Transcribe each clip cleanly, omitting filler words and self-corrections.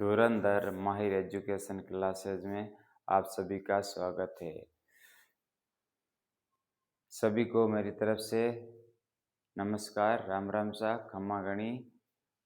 धुरंधर माहिर education classes में आप सभी का स्वागत है। सभी को मेरी तरफ से नमस्कार, राम राम सा, खम्मा गणी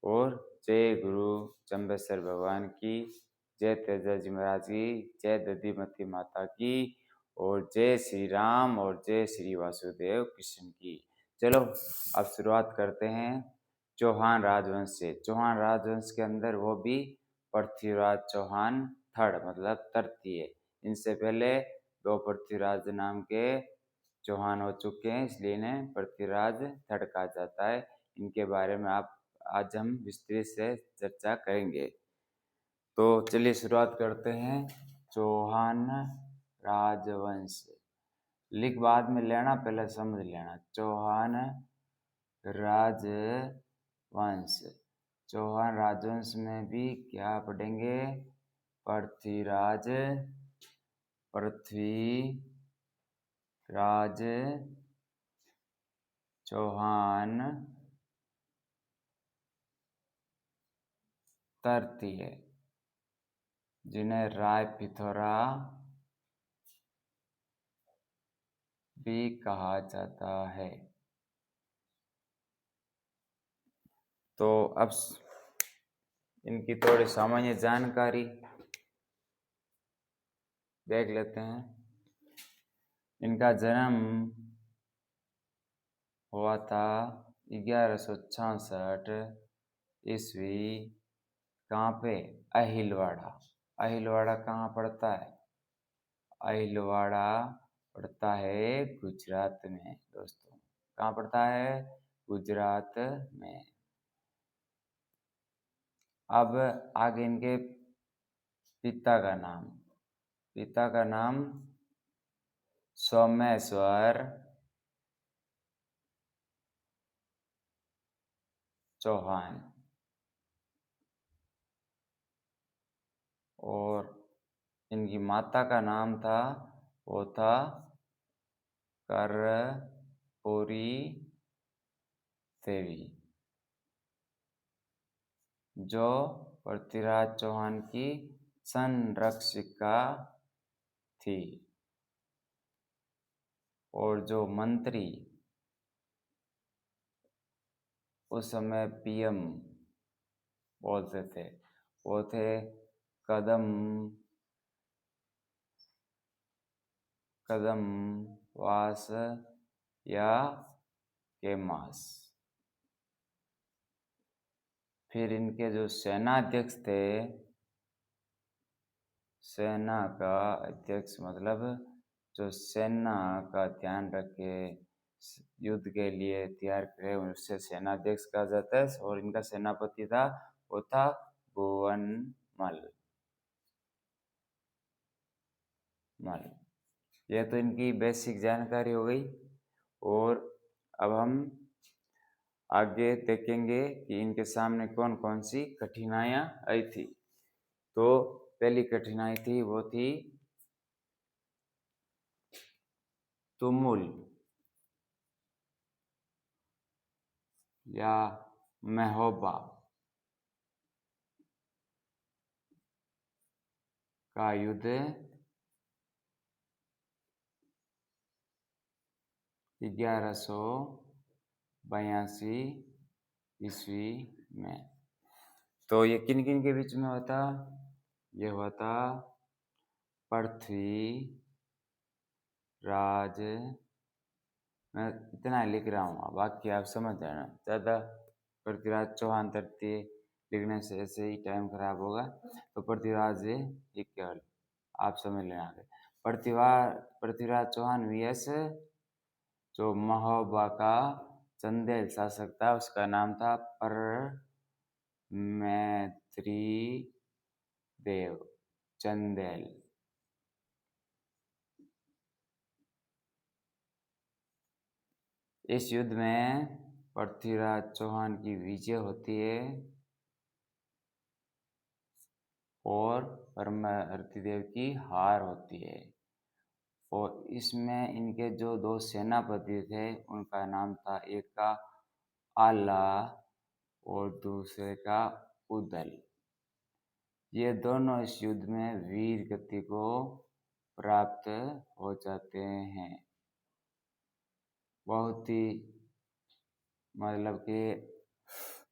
और जय गुरु चंबेश्वर भगवान की, जय तेजा जी महाराज की, जय दधिमती माता की और जय श्री राम और जय श्री वासुदेव कृष्ण की। चलो अब शुरुआत करते हैं चौहान राजवंश से। चौहान राजवंश के अंदर वो भी पृथ्वीराज चौहान थर्ड मतलब तृतीय। इनसे पहले दो पृथ्वीराज नाम के चौहान हो चुके हैं, इसलिए इन्हें पृथ्वीराज थर्ड कहा जाता है। इनके बारे में आज हम विस्तृत से चर्चा करेंगे। तो चलिए शुरुआत करते हैं चौहान राजवंश। लिख बाद में लेना, पहले समझ लेना। चौहान राजवंश, चौहान राजवंश में भी क्या पढ़ेंगे? पृथ्वीराज, पृथ्वीराज चौहान तृतीय, जिन्हें राय पिथौरा भी कहा जाता है। तो अब इनकी थोड़ी सामान्य जानकारी देख लेते हैं। इनका जन्म हुआ था 1166 ईस्वी। कहाँ पे? अहिलवाड़ा। अहिलवाड़ा कहाँ पड़ता है? अहिलवाड़ा पड़ता है गुजरात में दोस्तों। कहाँ पड़ता है? गुजरात में। अब आगे इनके पिता का नाम। पिता का नाम सोमेश्वर चौहान और इनकी माता का नाम था, वो था कर्पूरी देवी, जो पृथ्वीराज चौहान की संरक्षिका थी। और जो मंत्री उस समय पीएम बोलते थे, वो थे कदम वास या केमास। फिर इनके जो सेनाध्यक्ष थे, सेना का अध्यक्ष मतलब जो सेना का ध्यान रखे, युद्ध के लिए तैयार करे, उससे सेनाध्यक्ष कहा जाता है। और इनका सेनापति था, वो था भुवनमल। यह तो इनकी बेसिक जानकारी हो गई। और अब हम आगे देखेंगे कि इनके सामने कौन कौन सी कठिनाइयां आई थी। तो पहली कठिनाई थी, वो थी तुमुल या महोबा का युद्ध 1182 ईस्वी में। तो ये किन किन के बीच में हुआ था? ये हुआ था पृथ्वीराज, मैं इतना लिख रहा हूँ, बाकी आप समझ जाना। ज़्यादा पृथ्वीराज चौहान तृतीय लिखने से ऐसे ही टाइम खराब होगा। तो पृथ्वीराज ये केवल आप समझ लेना। पृथ्वीराज चौहान वीएस जो महोबा का चंदेल शासक था, उसका नाम था परमैत्रीदेव चंदेल। इस युद्ध में पृथ्वीराज चौहान की विजय होती है और परमैत्रीदेव की हार होती है। और इसमें इनके जो दो सेनापति थे, उनका नाम था, एक का आला और दूसरे का उदल। ये दोनों इस युद्ध में वीर गति को प्राप्त हो जाते हैं। बहुत ही मतलब कि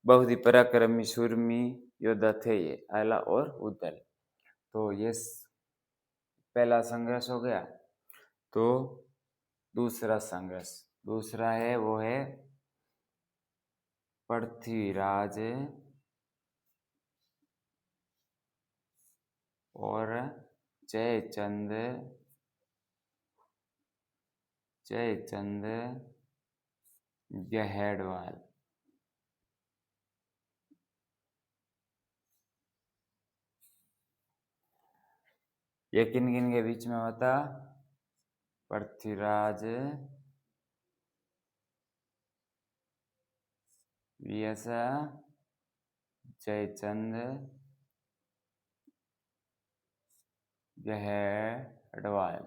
बहुत ही पराक्रमी शूरमी योद्धा थे ये आयला और उदल। तो ये पहला संघर्ष हो गया। तो दूसरा संघर्ष दूसरा है वो है पृथ्वीराज और जयचंद गहड़वाल। ये किन किन के बीच में होता? पृथ्वीराज vs जयचंद गहड़वाल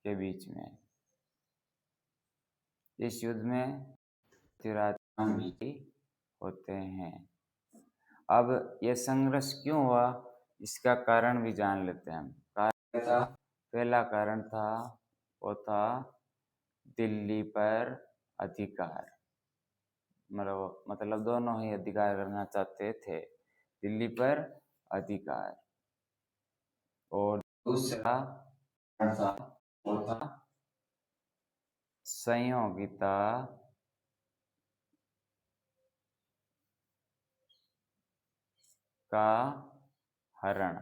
के बीच में। इस युद्ध में पृथ्वीराज भी होते हैं। अब यह संघर्ष क्यों हुआ इसका कारण भी जान लेते हैं हम। कारण था, पहला कारण था वो था दिल्ली पर अधिकार। मतलब दोनों ही अधिकार करना चाहते थे, दिल्ली पर अधिकार। और दूसरा था वो था संयोगिता का हरण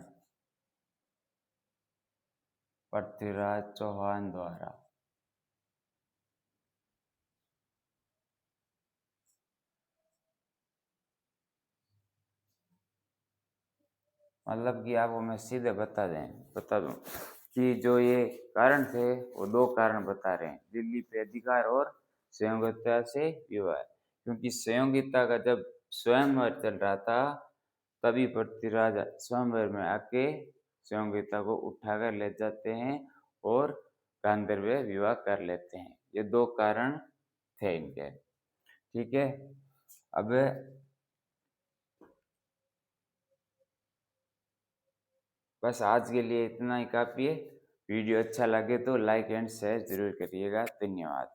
पृथ्वीराज चौहान द्वारा। मतलब कि आपको मैं सीधे बता दूं कि जो ये कारण थे वो दो कारण बता रहे हैं, दिल्ली पे अधिकार और संयोगिता से विवाह। क्योंकि संयोगिता का जब स्वयंवर चल रहा था तभी पृथ्वीराज स्वयंवर में आके संयोगिता को उठाकर ले जाते हैं और गांधर्व विवाह कर लेते हैं। ये दो कारण थे इनके। ठीक है, अब बस आज के लिए इतना ही काफ़ी है। वीडियो अच्छा लगे तो लाइक एंड शेयर जरूर करिएगा। धन्यवाद।